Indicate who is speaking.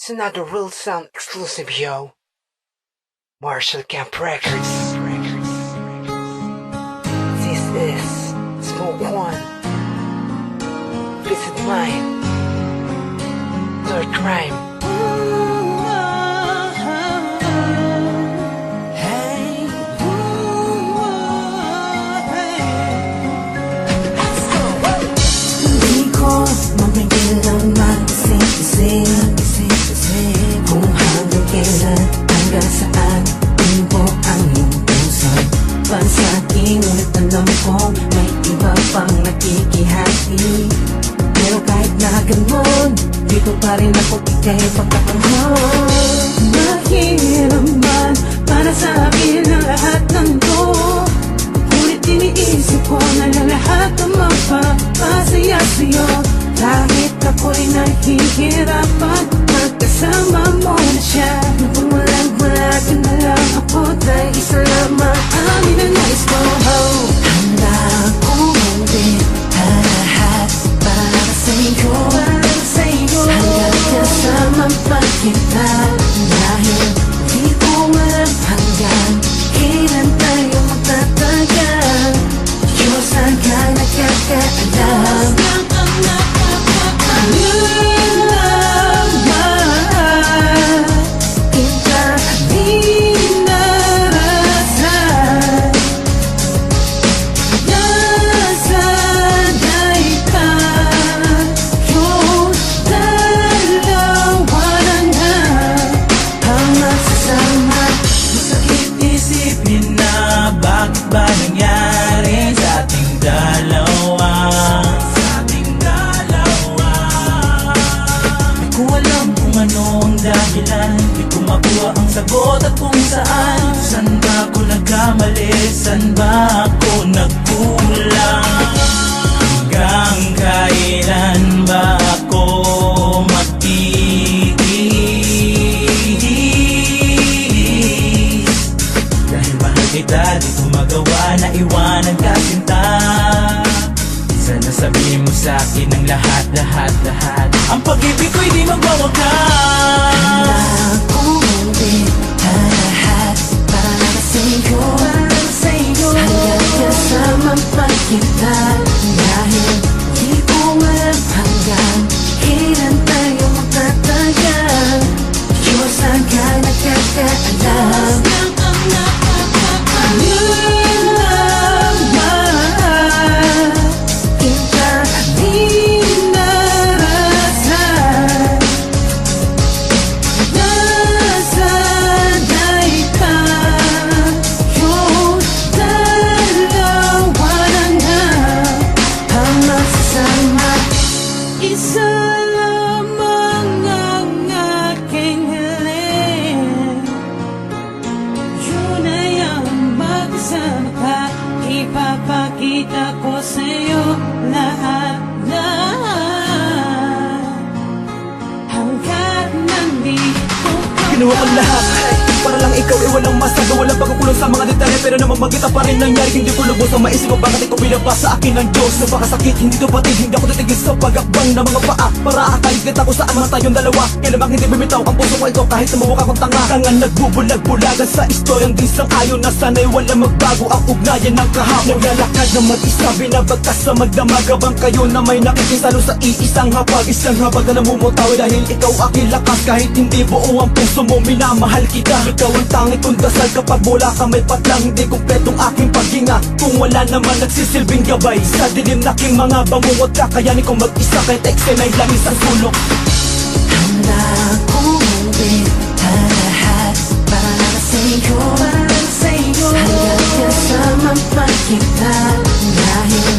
Speaker 1: It's another Real Sound exclusive, yo. Marshall Camp Records. This is Smoke One. Visit Mine. Lord Crime.
Speaker 2: Hindi ko mamigil ang mag-isip-isip kung hanggang kailan, hanggang saan Timpo ang iyong puso Pansaki, ngunit alam kong may iba pang nakikihati. Pero kahit na ganun, dito pa rin ako ikay pagkapanghon. Mahirap man para sa akin ang lahat ng to, ngunit iniisip ko na lahat ang mapapasaya sa'yo. Kahit ako'y nahihirapan, magkasama mo na siya. Nung wala ka na lang ako, dahil isa lamang ang ninanais ko. Handa akong gawin ang lahat para sa'yo, hanggang kasama pa kita. Dahil di ko alam hanggang kailan tayo magtatagal. Diyos ang ka nakakaalam. Di ko makuha ang sagot at kung saan ba ako nagkamali, saan ba ako nagkulang. Hanggang kailan ba ako magtiis? Dahil mahal kita, di ko magawa na iwanan ka sinta. Sana sabihin mo sa'kin ang lahat. Ang pag-ibig ko'y di magwawakas. Handa akong gawin ang lahat para sa'yo, hanggang kasama pa kita. Dahil di ko alam hanggang kailan tayo magtatagal. Diyos ang ka nakakaalam. Isa lamang ang aking hiling, yun ay ang magkasama ka. Ipapakita ko sa'yo lahat hanggat nandito ka.
Speaker 3: Ginawa ko lahat para lang ikaw ay walang masaga. Walang pagkukulong sa mga detalye, pero namang magkita pa rin nangyari. Hindi ko lubos ang maisip kung bakit ikaw pinabasa akin ng Diyos. Napakasakit, hindi to patid, hindi ako titigil sa pagakbang ng mga paa. Para akayos kita ko saan man tayong dalawa. Kaya namang hindi bumitaw ang puso ko ito kahit na mabukha kong tanga. Tangan nagbubulag-bulagan sa istoryang di sang-ayon na sana'y walang magbago ang ugnayan ng kahapon. Naglalakad na mag-isa, binabagkas sa magdamagabang kayo na may nakikisalo sa iisang habag. Isang habag na namumutawi dahil ikaw aking lakas. Kahit hindi buo ang puso mo, minamahal kita. Ikaw ang tanging kong dasal kapag mula ka may patlang. Hindi kumpletong aking paghinga kung wala naman nagsisilbing gabay. Sa dilim na aking mga bangungot, kakayanin kong mag-isa kahit eksen ay langis ang sulok.
Speaker 2: Handa akong gawin ang lahat para sa'yo, hanggang kasama pa kita. Dahil